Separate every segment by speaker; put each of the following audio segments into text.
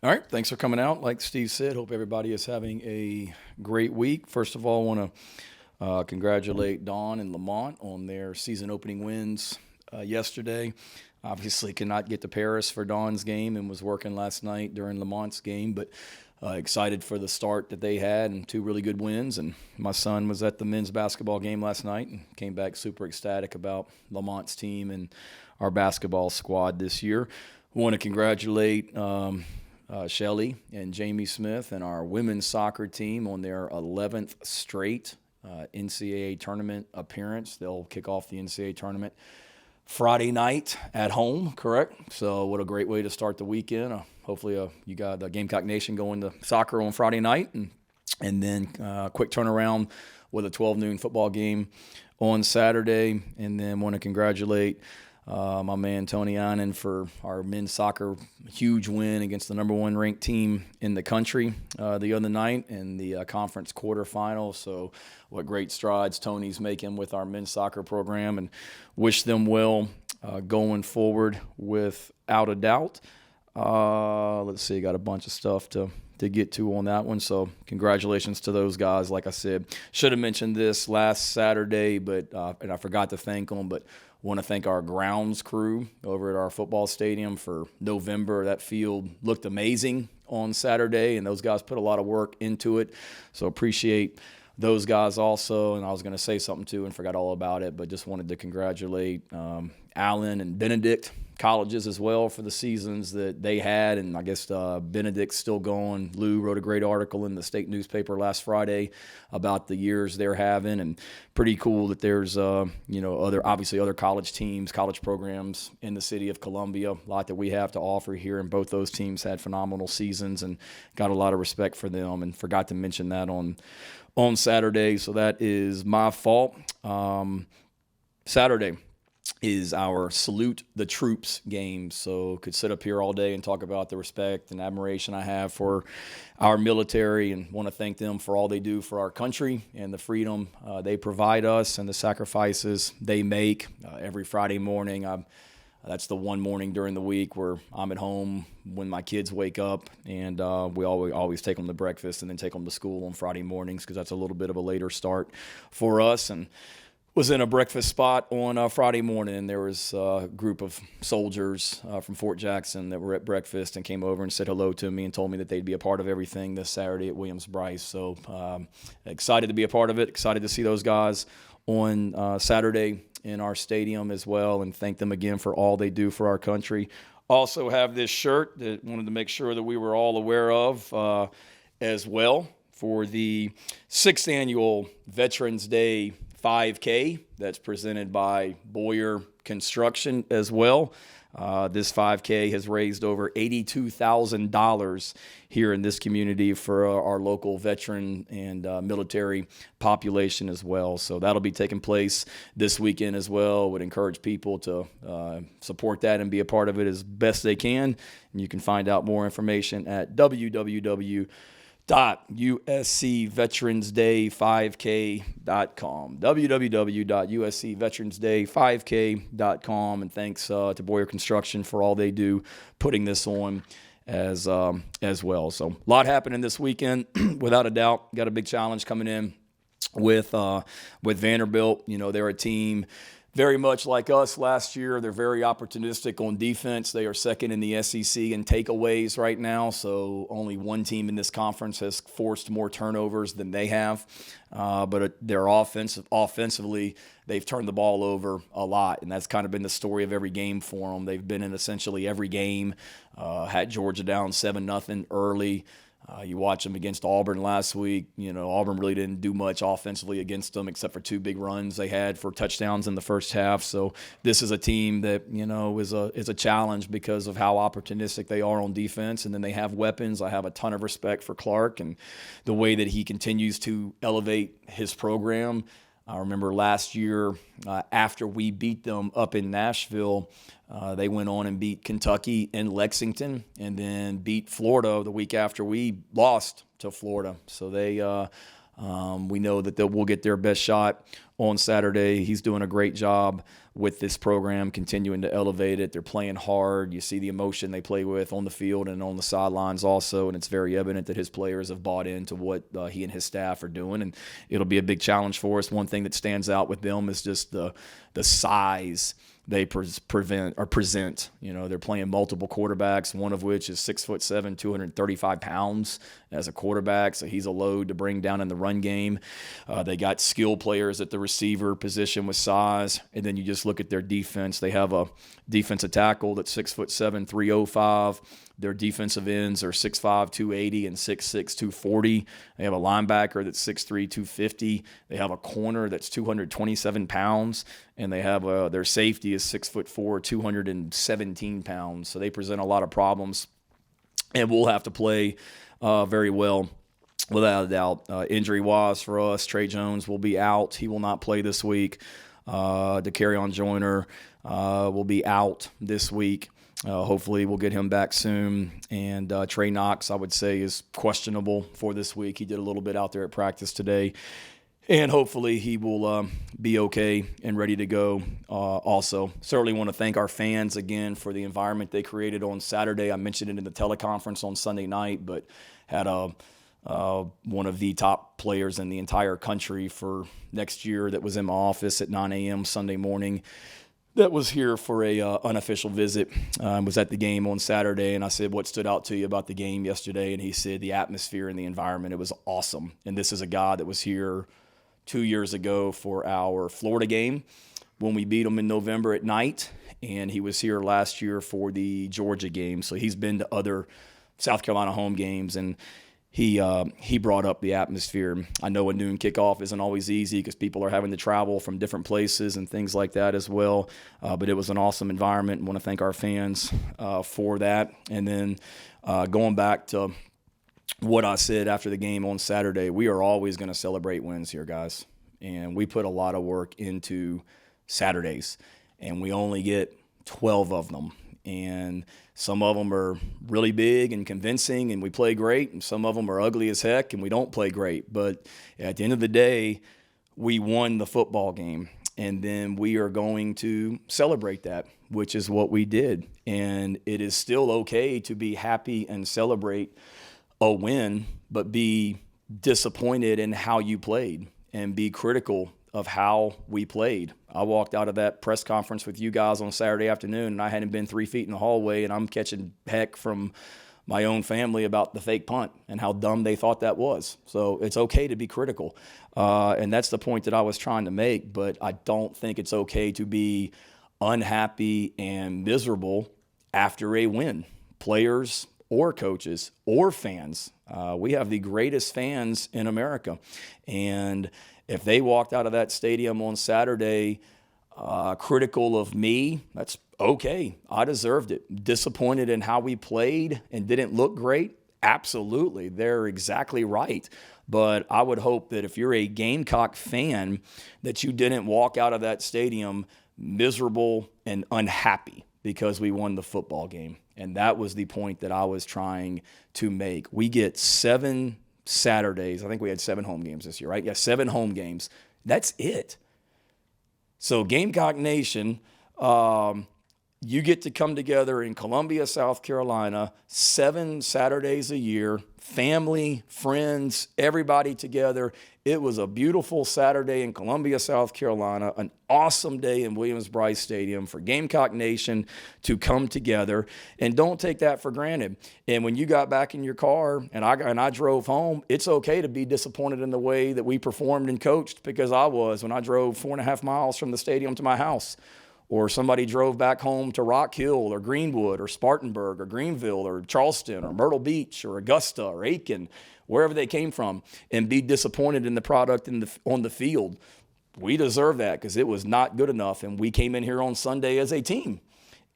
Speaker 1: All right, thanks for coming out. Like Steve said, hope everybody is having a great week. First of all, I want to congratulate Dawn and Lamont on their season opening wins yesterday. Obviously, cannot get to Paris for Dawn's game and was working last night during Lamont's game, but excited for the start that they had and two really good wins. And my son was at the men's basketball game last night and came back super ecstatic about Lamont's team and our basketball squad this year. I want to congratulate Shelly and Jamie Smith and our women's soccer team on their 11th straight NCAA tournament appearance. They'll kick off the NCAA tournament Friday night at home, correct? So what a great way to start the weekend. Hopefully you got the Gamecock Nation going to soccer on Friday night, and then quick turnaround with a 12 noon football game on Saturday. And then want to congratulate my man Tony Annen for our men's soccer huge win against the number one ranked team in the country the other night in the conference quarterfinal. So what great strides Tony's making with our men's soccer program, and wish them well going forward without a doubt. Let's see, got a bunch of stuff to get to on that one. So congratulations to those guys. Like I said, should have mentioned this last Saturday, but and I forgot to thank them, but want to thank our grounds crew over at our football stadium for November. That field looked amazing on Saturday, and those guys put a lot of work into it. So appreciate those guys also. And I was going to say something too and forgot all about it, but just wanted to congratulate Allen and Benedict colleges as well for the seasons that they had. And I guess Benedict's still going. Lou wrote a great article in the state newspaper last Friday about the years they're having, and pretty cool that there's other college teams, college programs in the city of Columbia. A lot that we have to offer here, and both those teams had phenomenal seasons and got a lot of respect for them, and forgot to mention that on Saturday. So that is my fault. Saturday is our Salute the Troops game. So could sit up here all day and talk about the respect and admiration I have for our military, and want to thank them for all they do for our country and the freedom they provide us and the sacrifices they make every Friday morning. That's the one morning during the week where I'm at home when my kids wake up, and we always take them to breakfast and then take them to school on Friday mornings, because that's a little bit of a later start for us. And was in a breakfast spot on Friday morning, and there was a group of soldiers from Fort Jackson that were at breakfast and came over and said hello to me and told me that they'd be a part of everything this Saturday at Williams-Brice. So excited to be a part of it, excited to see those guys on Saturday in our stadium as well, and thank them again for all they do for our country. Also have this shirt that wanted to make sure that we were all aware of as well for the 6th annual Veterans Day 5K that's presented by Boyer Construction as well. This 5K has raised over $82,000 here in this community for our local veteran and military population as well. So that'll be taking place this weekend as well. Would encourage people to support that and be a part of it as best they can. And you can find out more information at www.uscveteransday5k.com, www.uscveteransday5k.com. And thanks to Boyer Construction for all they do putting this on as well. So a lot happening this weekend, without a doubt. Got a big challenge coming in with Vanderbilt. You know, they're a team very much like us last year. They're very opportunistic on defense. They are second in the SEC in takeaways right now, so only one team in this conference has forced more turnovers than they have. But they're offensively, they've turned the ball over a lot, and that's kind of been the story of every game for them. They've been in essentially every game, had Georgia down 7-0 early. You watch them against Auburn last week. You know, Auburn really didn't do much offensively against them except for two big runs they had for touchdowns in the first half. So this is a team that, you know, is a challenge because of how opportunistic they are on defense, and then they have weapons. I have a ton of respect for Clark and the way that he continues to elevate his program. I remember last year after we beat them up in Nashville, they went on and beat Kentucky and Lexington, and then beat Florida the week after we lost to Florida. So they We know that we'll get their best shot on Saturday. He's doing a great job with this program, continuing to elevate it. They're playing hard. You see the emotion they play with on the field and on the sidelines also, and it's very evident that his players have bought into what he and his staff are doing, and it'll be a big challenge for us. One thing that stands out with them is just the size they present. You know, they're playing multiple quarterbacks, one of which is 6'7", 235 pounds as a quarterback, so he's a load to bring down in the run game. They got skill players at the receiver position with size, and then you just look at their defense. They have a defensive tackle that's 6'7", 305. Their defensive ends are 6'5", 280 and 6'6", 240. They have a linebacker that's 6'3", 250. They have a corner that's 227 pounds, and they have their safety is 6'4", 217 pounds. So they present a lot of problems, and we'll have to play very well. Without a doubt. Injury-wise for us, Trey Jones will be out. He will not play this week. DeCarrion Joyner will be out this week. Hopefully we'll get him back soon. And Trey Knox, I would say, is questionable for this week. He did a little bit out there at practice today. And hopefully he will be okay and ready to go also. Certainly want to thank our fans again for the environment they created on Saturday. I mentioned it in the teleconference on Sunday night, but had one of the top players in the entire country for next year that was in my office at 9 a.m. Sunday morning that was here for a unofficial visit, was at the game on Saturday, and I said, what stood out to you about the game yesterday? And he said the atmosphere and the environment. It was awesome. And this is a guy that was here 2 years ago for our Florida game when we beat them in November at night, and he was here last year for the Georgia game. So he's been to other South Carolina home games, and he brought up the atmosphere. I know a noon kickoff isn't always easy because people are having to travel from different places and things like that as well. But it was an awesome environment. I want to thank our fans for that. And then going back to what I said after the game on Saturday, we are always going to celebrate wins here, guys. And we put a lot of work into Saturdays, and we only get 12 of them. And some of them are really big and convincing, and we play great, and some of them are ugly as heck, and we don't play great. But at the end of the day, we won the football game, and then we are going to celebrate that, which is what we did. And it is still okay to be happy and celebrate a win, but be disappointed in how you played and be critical of how we played. I walked out of that press conference with you guys on Saturday afternoon, and I hadn't been 3 feet in the hallway, and I'm catching heck from my own family about the fake punt and how dumb they thought that was. So it's okay to be critical. And that's the point that I was trying to make, but I don't think it's okay to be unhappy and miserable after a win. Players or coaches or fans. We have the greatest fans in America. And if they walked out of that stadium on Saturday critical of me, that's okay. I deserved it. Disappointed in how we played and didn't look great? Absolutely. They're exactly right. But I would hope that if you're a Gamecock fan, that you didn't walk out of that stadium miserable and unhappy because we won the football game. And that was the point that I was trying to make. We get 7 Saturdays. I think we had 7 home games this year, right? Yeah, 7 home games. That's it. So Gamecock Nation, you get to come together in Columbia, South Carolina, 7 Saturdays a year, family, friends, everybody together. It was a beautiful Saturday in Columbia, South Carolina, an awesome day in Williams-Brice Stadium for Gamecock Nation to come together. And don't take that for granted. And when you got back in your car and I drove home, it's okay to be disappointed in the way that we performed and coached, because I was when I drove 4.5 miles from the stadium to my house. Or somebody drove back home to Rock Hill or Greenwood or Spartanburg or Greenville or Charleston or Myrtle Beach or Augusta or Aiken, wherever they came from, and be disappointed in the product on the field. We deserve that because it was not good enough, and we came in here on Sunday as a team.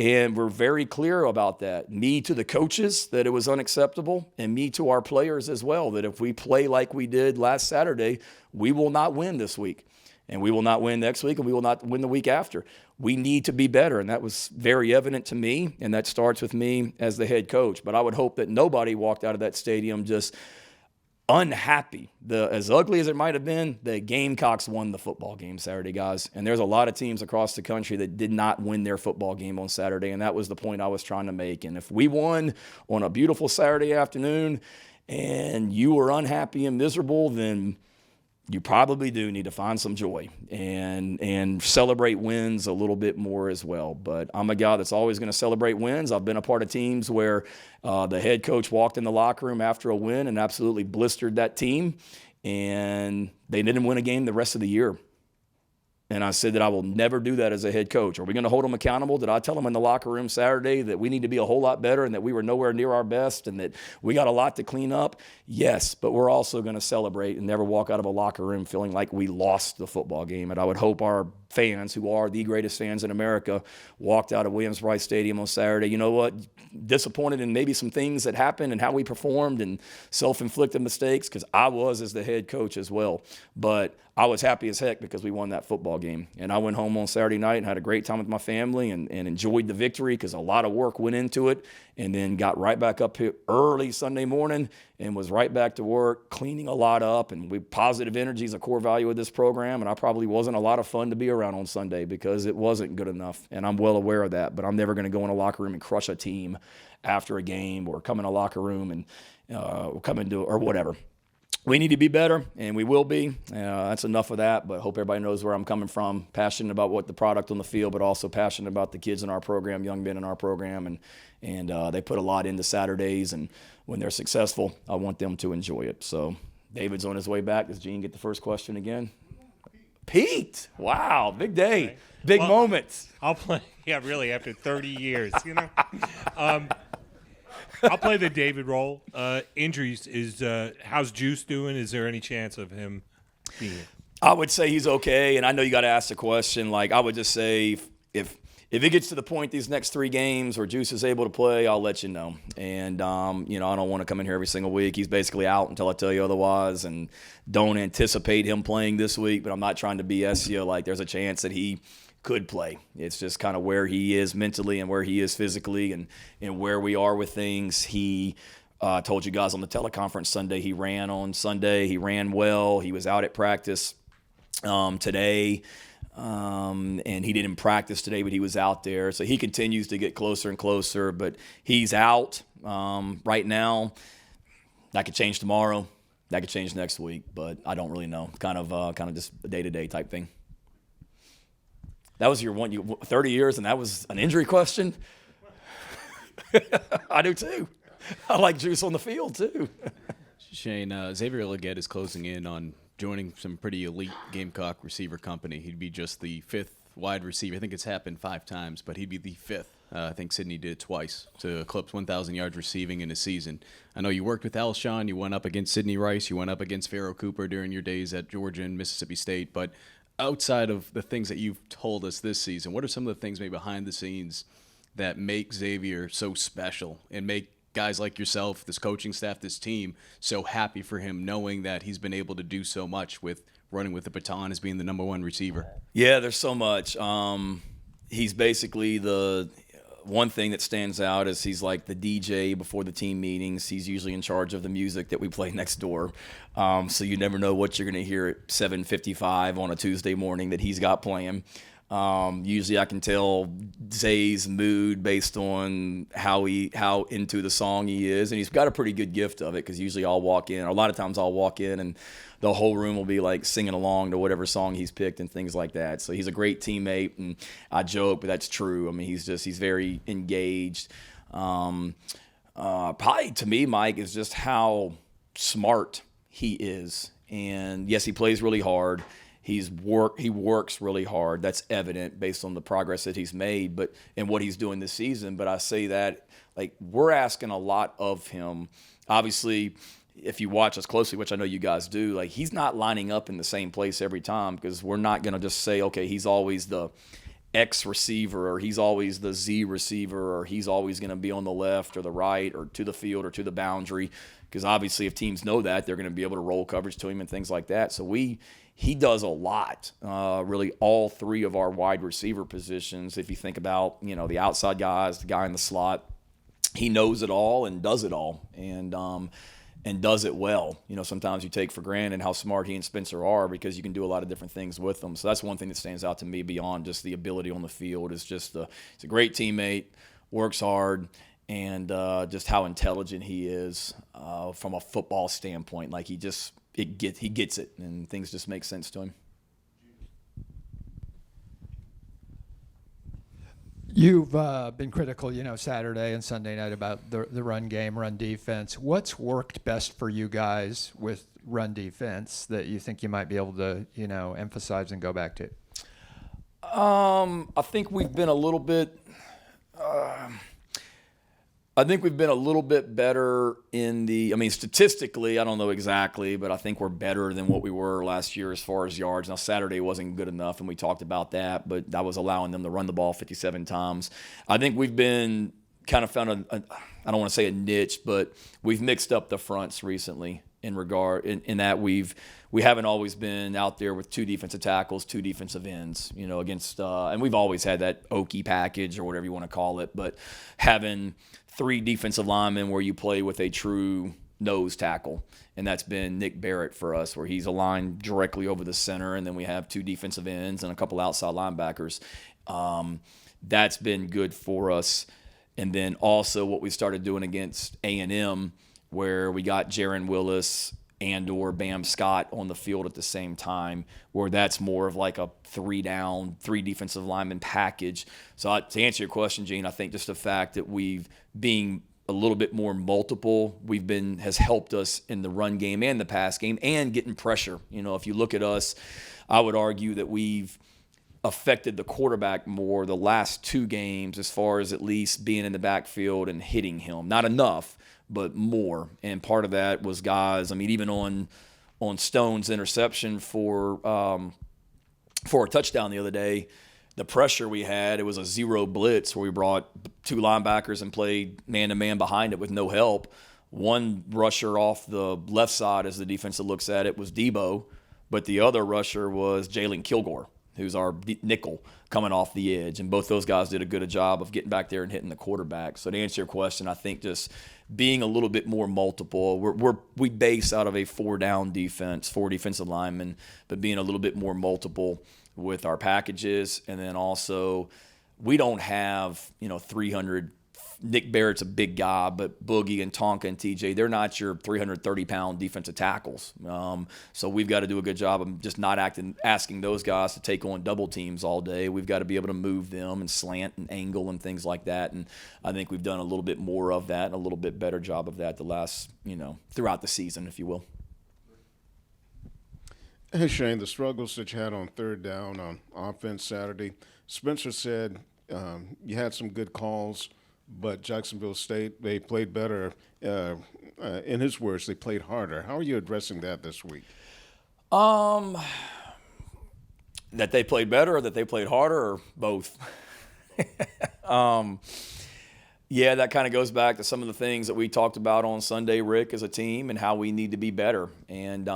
Speaker 1: And we're very clear about that. Me to the coaches, that it was unacceptable, and me to our players as well, that if we play like we did last Saturday, we will not win this week. And we will not win next week, and we will not win the week after. We need to be better, and that was very evident to me, and that starts with me as the head coach. But I would hope that nobody walked out of that stadium just unhappy. As ugly as it might have been, the Gamecocks won the football game Saturday, guys. And there's a lot of teams across the country that did not win their football game on Saturday, and that was the point I was trying to make. And if we won on a beautiful Saturday afternoon and you were unhappy and miserable, then you probably do need to find some joy and celebrate wins a little bit more as well. But I'm a guy that's always going to celebrate wins. I've been a part of teams where the head coach walked in the locker room after a win and absolutely blistered that team, and they didn't win a game the rest of the year. And I said that I will never do that as a head coach. Are we going to hold them accountable? Did I tell them in the locker room Saturday that we need to be a whole lot better and that we were nowhere near our best and that we got a lot to clean up? Yes, but we're also going to celebrate and never walk out of a locker room feeling like we lost the football game. And I would hope our fans, who are the greatest fans in America, walked out of Williams-Brice Stadium on Saturday, you know what, disappointed in maybe some things that happened and how we performed and self-inflicted mistakes, because I was as the head coach as well. But I was happy as heck because we won that football game. And I went home on Saturday night and had a great time with my family and enjoyed the victory because a lot of work went into it, and then got right back up here early Sunday morning and was right back to work, cleaning a lot up. And positive energy is a core value of this program, and I probably wasn't a lot of fun to be around on Sunday because it wasn't good enough, and I'm well aware of that. But I'm never going to go in a locker room and crush a team after a game or come in a locker room and come into or whatever. We need to be better, and we will be. That's enough of that, but hope everybody knows where I'm coming from. Passionate about what the product on the field, but also passionate about the kids in our program, young men in our program, and they put a lot into Saturdays, and when they're successful, I want them to enjoy it. So David's on his way back. Does Gene get the first question again? Pete! Wow, big day. Big moments.
Speaker 2: I'll play, yeah, really, after 30 years, you know. I'll play the David role. Injuries how's Juice doing? Is there any chance of him being here?
Speaker 1: I would say he's okay, and I know you got to ask the question. Like, I would just say if it gets to the point these next 3 games where Juice is able to play, I'll let you know. And I don't want to come in here every single week. He's basically out until I tell you otherwise, and don't anticipate him playing this week. But I'm not trying to BS you. Like, there's a chance that he could play. It's just kind of where he is mentally and where he is physically and where we are with things. He told you guys on the teleconference Sunday, he ran on Sunday. He ran well. He was out at practice today, and he didn't practice today, but he was out there. So he continues to get closer and closer, but he's out right now. That could change tomorrow. That could change next week, but I don't really know. Kind of just a day-to-day type thing. That was your 30 years, and that was an injury question? I do, too. I like Juice on the field, too.
Speaker 3: Shane, Xavier Legette is closing in on joining some pretty elite Gamecock receiver company. He'd be just the 5th wide receiver. I think it's happened 5 times, but he'd be the 5th. I think Sidney did it twice to eclipse 1,000 yards receiving in a season. I know you worked with Alshon. You went up against Sidney Rice. You went up against Pharaoh Cooper during your days at Georgia and Mississippi State, but outside of the things that you've told us this season, what are some of the things maybe behind the scenes that make Xavier so special and make guys like yourself, this coaching staff, this team, so happy for him, knowing that he's been able to do so much with running with the baton as being the number 1 receiver?
Speaker 1: Yeah, there's so much. He's basically the one thing that stands out is he's like the DJ before the team meetings. He's usually in charge of the music that we play next door. So you never know what you're going to hear at 7:55 on a Tuesday morning that he's got playing. Usually I can tell Zay's mood based on how into the song he is. And he's got a pretty good gift of it, because usually I'll walk in, or a lot of times I'll walk in and the whole room will be like singing along to whatever song he's picked and things like that. So he's a great teammate, and I joke, but that's true. I mean, he's very engaged. Probably to me, Mike, is just how smart he is. And yes, he plays really hard. He works really hard. That's evident based on the progress that he's made, and what he's doing this season. But I say that, like, we're asking a lot of him. Obviously, if you watch us closely, which I know you guys do, like, he's not lining up in the same place every time, because we're not going to just say, okay, he's always the X receiver, or he's always the Z receiver, or he's always going to be on the left or the right or to the field or to the boundary, because obviously if teams know that, they're going to be able to roll coverage to him and things like that. So he does a lot, really all 3 of our wide receiver positions. If you think about, the outside guys, the guy in the slot, he knows it all and does it all. And and does it well. Sometimes you take for granted how smart he and Spencer are because you can do a lot of different things with them. So that's one thing that stands out to me beyond just the ability on the field is just he's a great teammate, works hard, and just how intelligent he is from a football standpoint. Like he gets it, and things just make sense to him.
Speaker 4: You've been critical, Saturday and Sunday night about the run game, run defense. What's worked best for you guys with run defense that you think you might be able to, emphasize and go back to?
Speaker 1: I think we've been a little bit. I think we've been a little bit better statistically, I don't know exactly, but I think we're better than what we were last year as far as yards. Now, Saturday wasn't good enough, and we talked about that, but that was allowing them to run the ball 57 times. I think we've been kind of found I don't want to say a niche, but we've mixed up the fronts recently in that we haven't always been out there with 2 defensive tackles, 2 defensive ends, against and we've always had that Okie package or whatever you want to call it, but having 3 defensive linemen where you play with a true nose tackle, and that's been Nick Barrett for us, where he's aligned directly over the center, and then we have 2 defensive ends and a couple outside linebackers. That's been good for us. And then also what we started doing against A&M, where we got Jaron Willis and/or Bam Scott on the field at the same time, where that's more of like a 3-down, 3 defensive lineman package. So to answer your question, Gene, I think just the fact that we've being a little bit more multiple has helped us in the run game and the pass game and getting pressure. If you look at us, I would argue that we've affected the quarterback more the last 2 games as far as at least being in the backfield and hitting him. Not enough, but more. And part of that was guys, even on Stone's interception for a touchdown the other day, the pressure we had, it was a 0 blitz where we brought 2 linebackers and played man-to-man behind it with no help. One rusher off the left side, as the defense looks at it, was Debo, but the other rusher was Jalen Kilgore, who's our nickel coming off the edge. And both those guys did a good job of getting back there and hitting the quarterback. So to answer your question, I think just being a little bit more multiple. We base out of a 4-down defense, 4 defensive linemen, but being a little bit more multiple with our packages. And then also we don't have, 300. Nick Barrett's a big guy, but Boogie and Tonka and TJ, they're not your 330-pound defensive tackles. So we've got to do a good job of just not asking those guys to take on double teams all day. We've got to be able to move them and slant and angle and things like that. And I think we've done a little bit more of that and a little bit better job of that the last, throughout the season, if you will.
Speaker 5: Hey, Shane, the struggles that you had on 3rd down on offense Saturday, Spencer said you had some good calls, but Jacksonville State, they played better. In his words, they played harder. How are you addressing that this week?
Speaker 1: That they played better or that they played harder or both? Yeah, that kind of goes back to some of the things that we talked about on Sunday, Rick, as a team and how we need to be better. And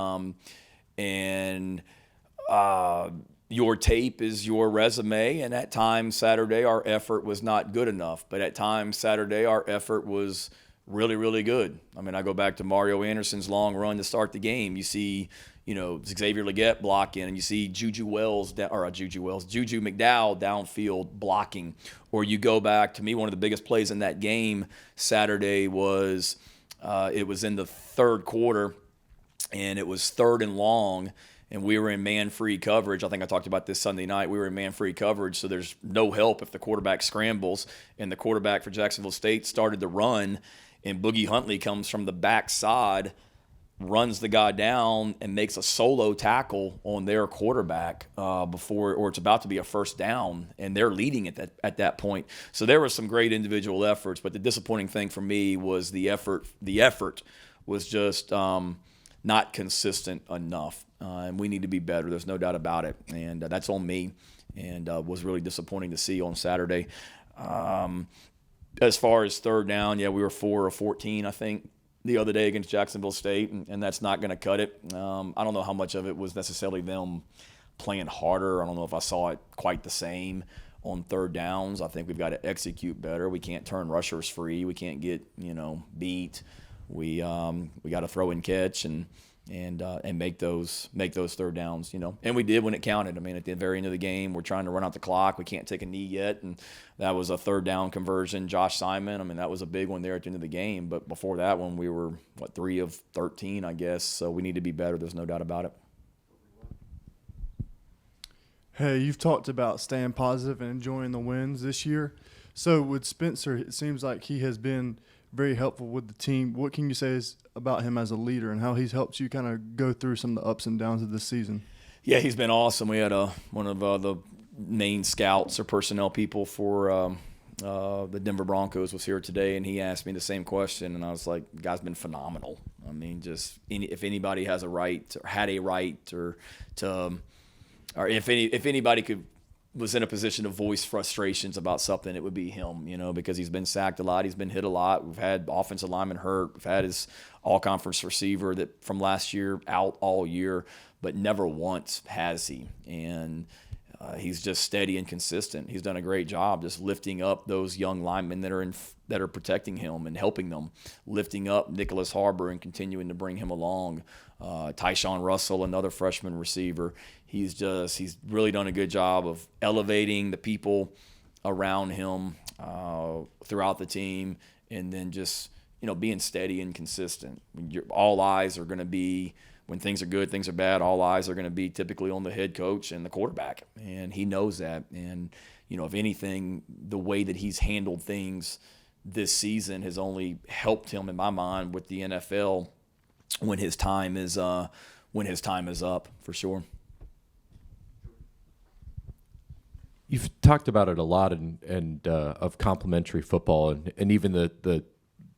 Speaker 1: your tape is your resume, and at times Saturday our effort was not good enough, but at times Saturday our effort was really, really good. I go back to Mario Anderson's long run to start the game. You see, Xavier Legette blocking, and you see Juju McDowell downfield blocking. Or you go back to me, one of the biggest plays in that game Saturday was it was in the 3rd quarter, and it was 3rd and long, and we were in man-free coverage. I think I talked about this Sunday night. We were in man-free coverage, so there's no help if the quarterback scrambles. And the quarterback for Jacksonville State started to run, and Boogie Huntley comes from the backside, runs the guy down, and makes a solo tackle on their quarterback or it's about to be a 1st down, and they're leading at that point. So there were some great individual efforts, but the disappointing thing for me was the effort. The effort was just not consistent enough. And we need to be better. There's no doubt about it. And that's on me, and was really disappointing to see on Saturday. As far as 3rd down, we were 4 of 14, I think, the other day against Jacksonville State, and that's not going to cut it. I don't know how much of it was necessarily them playing harder. I don't know if I saw it quite the same on 3rd downs. I think we've got to execute better. We can't turn rushers free. We can't get, beat. we got to throw and catch and make those third downs, And we did when it counted. I mean, at the very end of the game, we're trying to run out the clock. We can't take a knee yet, and that was a third down conversion. Josh Simon, I mean, that was a big one there at the end of the game. But before that one, we were 3 of 13, I guess. So we need to be better. There's no doubt about it.
Speaker 6: Hey, you've talked about staying positive and enjoying the wins this year. So with Spencer, it seems like he has been very helpful with the team. What can you say about him as a leader and how he's helped you kind of go through some of the ups and downs of this season?
Speaker 1: Yeah, he's been awesome. We had one of the main scouts or personnel people for the Denver Broncos was here today, and he asked me the same question, and I was like, the guy's been phenomenal. I mean, just if anybody has a right or had a right or if anybody was in a position to voice frustrations about something, it would be him, because he's been sacked a lot. He's been hit a lot. We've had offensive linemen hurt. We've had his all-conference receiver that from last year out all year, but never once has he. And he's just steady and consistent. He's done a great job just lifting up those young linemen that are protecting him and helping them, lifting up Nicholas Harbor and continuing to bring him along. Tyshawn Russell, another freshman receiver. He's really done a good job of elevating the people around him throughout the team, and then just being steady and consistent. All eyes are going to be, when things are good, things are bad, all eyes are going to be typically on the head coach and the quarterback, and he knows that. And if anything, the way that he's handled things this season has only helped him, in my mind, with the NFL when his time is up, for sure.
Speaker 7: You've talked about it a lot, and of complementary football, and even the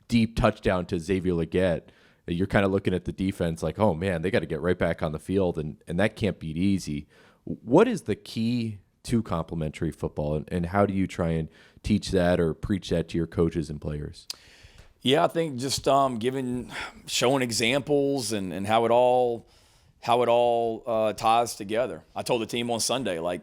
Speaker 7: deep touchdown to Xavier Legette. You're kind of looking at the defense like, oh man, they got to get right back on the field, and that can't be easy. What is the key to complementary football, and how do you try and teach that or preach that to your coaches and players?
Speaker 1: Yeah, I think just showing examples and how it all ties together. I told the team on Sunday, like,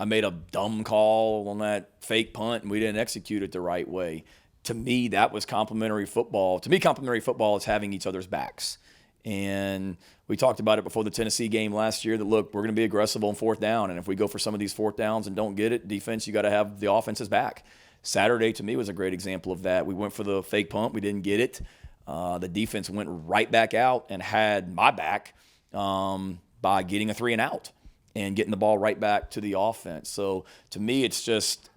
Speaker 1: I made a dumb call on that fake punt and we didn't execute it the right way. To me, that was complementary football. To me, complementary football is having each other's backs. And we talked about it before the Tennessee game last year that, look, we're going to be aggressive on fourth down. And if we go for some of these fourth downs and don't get it, defense, you got to have the offense's back. Saturday, to me, was a great example of that. We went for the fake punt. We didn't get it. The defense went right back out and had my back by getting a 3-and-out and getting the ball right back to the offense. So to me, it's just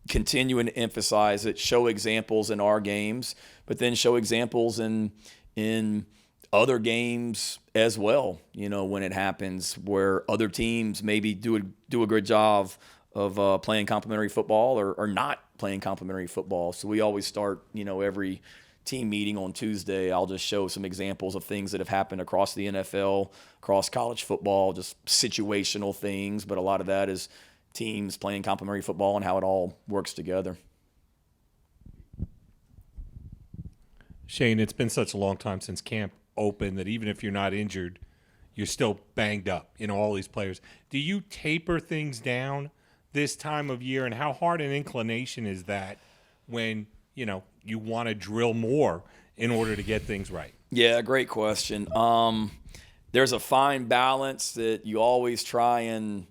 Speaker 1: continuing to emphasize it, show examples in our games, but then show examples in other games as well, when it happens, where other teams maybe do a good job of playing complementary football or not playing complementary football. So we always start, every team meeting on Tuesday, I'll just show some examples of things that have happened across the NFL, across college football, just situational things. But a lot of that is teams playing complementary football and how it all works together.
Speaker 2: Shane, it's been such a long time since camp opened that even if you're not injured, you're still banged up, all these players. Do you taper things down this time of year, and how hard an inclination is that when, you want to drill more in order to get things right?
Speaker 1: Yeah, great question. There's a fine balance that you always try and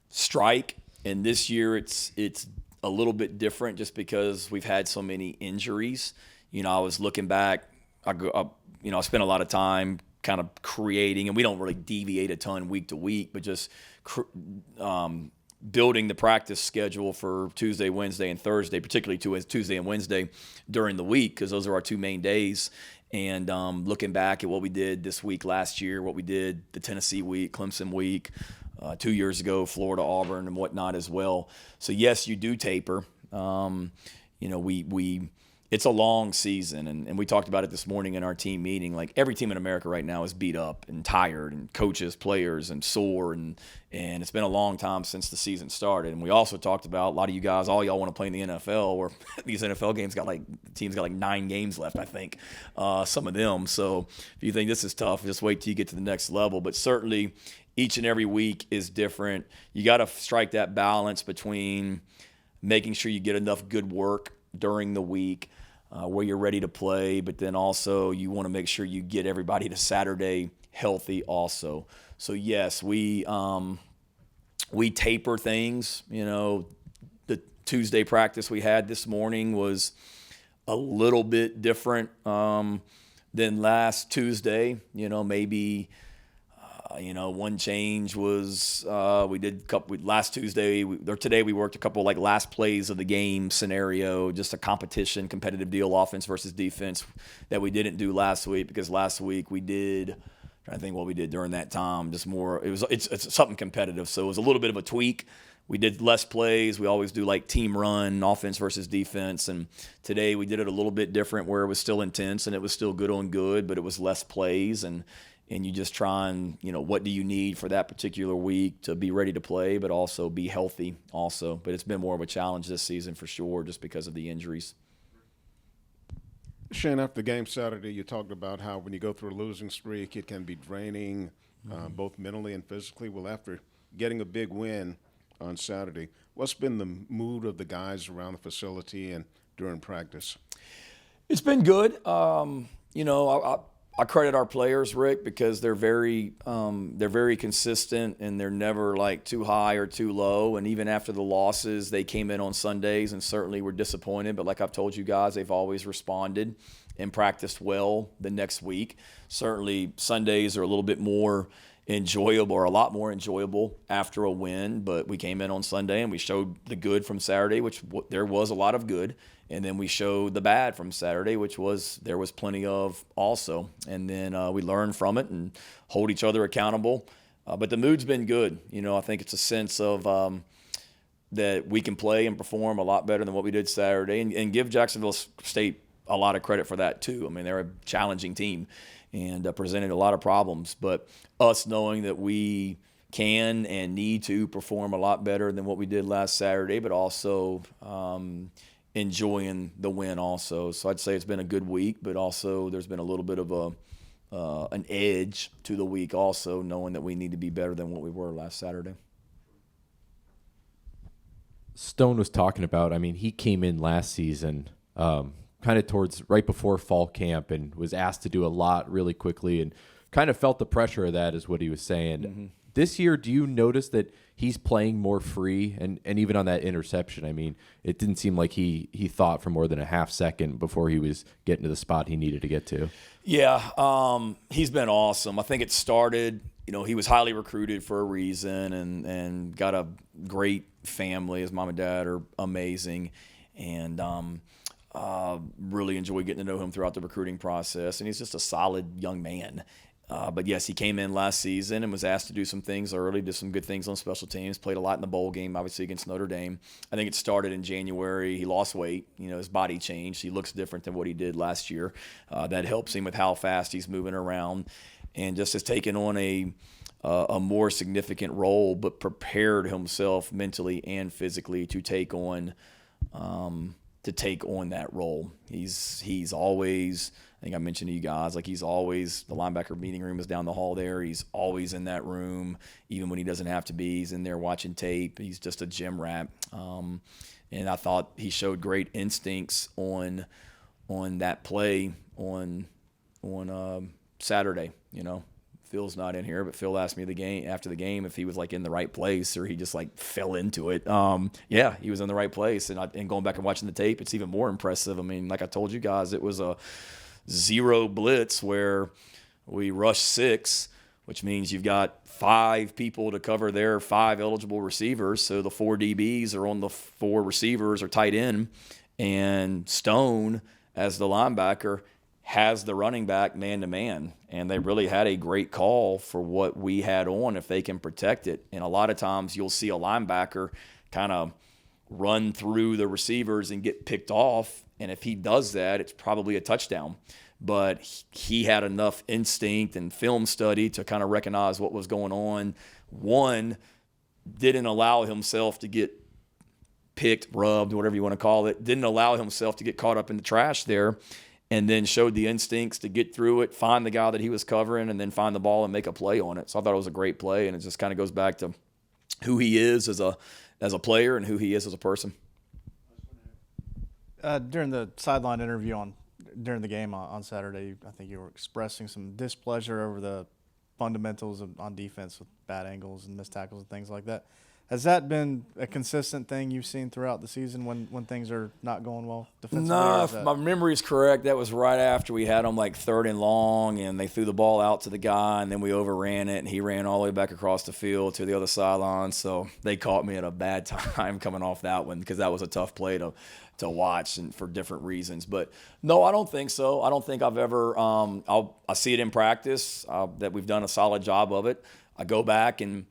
Speaker 1: strike, and this year it's a little bit different just because we've had so many injuries. I was looking back. I spent a lot of time kind of creating, and we don't really deviate a ton week to week, but just building the practice schedule for Tuesday, Wednesday, and Thursday, particularly Tuesday and Wednesday during the week, because those are our two main days. And looking back at what we did this week last year, what we did the Tennessee week, Clemson week, 2 years ago, Florida, Auburn, and whatnot as well. So yes, you do taper. It's a long season, and we talked about it this morning in our team meeting. Like, every team in America right now is beat up and tired, and coaches, players, and sore, and it's been a long time since the season started. And we also talked about, a lot of you guys, all y'all want to play in the NFL, or these NFL games teams got like 9 games left, I think, some of them. So if you think this is tough, just wait till you get to the next level. But certainly each and every week is different. You got to strike that balance between making sure you get enough good work during the week, where you're ready to play, but then also you want to make sure you get everybody to Saturday healthy also. So yes, we taper things. The Tuesday practice we had this morning was a little bit different than last Tuesday. Maybe one change was we did a couple last Tuesday or today we worked a couple like last plays of the game scenario, just a competitive deal, offense versus defense, that we didn't do last week because last week we did. I'm trying to think what we did during that time. Just more, it's something competitive, so it was a little bit of a tweak. We did less plays. We always do like team run, offense versus defense. And today we did it a little bit different where it was still intense and it was still good on good, but it was less plays. And you just try and, what do you need for that particular week to be ready to play, but also be healthy also. But it's been more of a challenge this season for sure just because of the injuries.
Speaker 5: Shane, after the game Saturday, you talked about how when you go through a losing streak, it can be draining both mentally and physically. Well, after getting a big win on Saturday, what's been the mood of the guys around the facility and during practice?
Speaker 1: It's been good. I credit our players, Rick, because they're very consistent and they're never like too high or too low. And even after the losses, they came in on Sundays and certainly were disappointed. But like I've told you guys, they've always responded and practiced well the next week. Certainly Sundays are a little bit more enjoyable, or a lot more enjoyable after a win. But we came in on Sunday and we showed the good from Saturday, which there was a lot of good. And then we showed the bad from Saturday, which there was plenty of also. And then we learned from it and hold each other accountable. But the mood's been good. I think it's a sense of that we can play and perform a lot better than what we did Saturday, and give Jacksonville State a lot of credit for that too. I mean, they're a challenging team and presented a lot of problems. But us knowing that we can and need to perform a lot better than what we did last Saturday, but also enjoying the win also. So I'd say it's been a good week, but also there's been a little bit of an edge to the week also, knowing that we need to be better than what we were last Saturday.
Speaker 7: Stone was talking about, he came in last season kind of towards right before fall camp and was asked to do a lot really quickly and kind of felt the pressure of that is what he was saying. Mm-hmm. This year, do you notice that he's playing more free? And even on that interception, it didn't seem like he thought for more than a half second before he was getting to the spot he needed to get to.
Speaker 1: Yeah, he's been awesome. I think it started, he was highly recruited for a reason and got a great family. His mom and dad are amazing. And really enjoyed getting to know him throughout the recruiting process. And he's just a solid young man. But yes, he came in last season and was asked to do some things early, did some good things on special teams, played a lot in the bowl game, obviously against Notre Dame. I think it started in January. He lost weight. His body changed. He looks different than what he did last year. That helps him with how fast he's moving around and just has taken on a more significant role, but prepared himself mentally and physically to take on that role. He's always, I think I mentioned to you guys, like he's always, the linebacker meeting room is down the hall there. He's always in that room, even when he doesn't have to be. He's in there watching tape. He's just a gym rat. And I thought he showed great instincts on that play on Saturday. Phil's not in here, but Phil asked me after the game if he was like in the right place or he just like fell into it. Yeah, he was in the right place. And going back and watching the tape, it's even more impressive. Like I told you guys, it was a 0 blitz where we rushed 6, which means you've got 5 people to cover their 5 eligible receivers. So the 4 DBs are on the 4 receivers or tight end, and Stone as the linebacker has the running back man-to-man, and they really had a great call for what we had on if they can protect it. And a lot of times you'll see a linebacker kind of run through the receivers and get picked off, and if he does that, it's probably a touchdown. But he had enough instinct and film study to kind of recognize what was going on. One, didn't allow himself to get picked, rubbed, whatever you want to call it, didn't allow himself to get caught up in the trash there, and then showed the instincts to get through it, find the guy that he was covering, and then find the ball and make a play on it. So I thought it was a great play, and it just kind of goes back to who he is as a player and who he is as a person.
Speaker 8: During the sideline interview during the game on Saturday, I think you were expressing some displeasure over the fundamentals on defense with bad angles and missed tackles and things like that. Has that been a consistent thing you've seen throughout the season when things are not going well defensively?
Speaker 1: No, if my memory is correct, that was right after we had them like 3rd and long, and they threw the ball out to the guy, and then we overran it, and he ran all the way back across the field to the other sideline. So they caught me at a bad time coming off that one because that was a tough play to watch and for different reasons. But no, I don't think so. I don't think I've ever I see it in practice that we've done a solid job of it. I go back and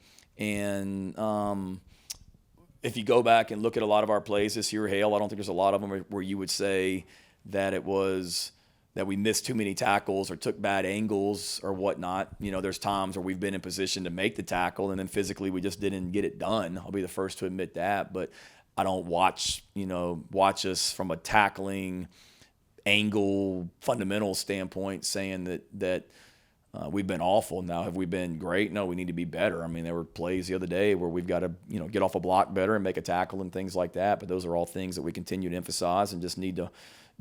Speaker 1: if you go back and look at a lot of our plays this year, Hale, I don't think there's a lot of them where you would say that it was that we missed too many tackles or took bad angles or whatnot. You know, there's times where we've been in position to make the tackle and then physically we just didn't get it done. I'll be the first to admit that, but I don't watch us from a tackling angle fundamental standpoint saying that we've been awful. Now, have we been great? No, we need to be better. I mean, there were plays the other day where we've got to, get off a block better and make a tackle and things like that. But those are all things that we continue to emphasize and just need to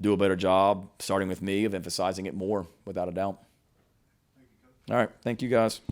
Speaker 1: do a better job, starting with me, of emphasizing it more, without a doubt. All right. Thank you, guys.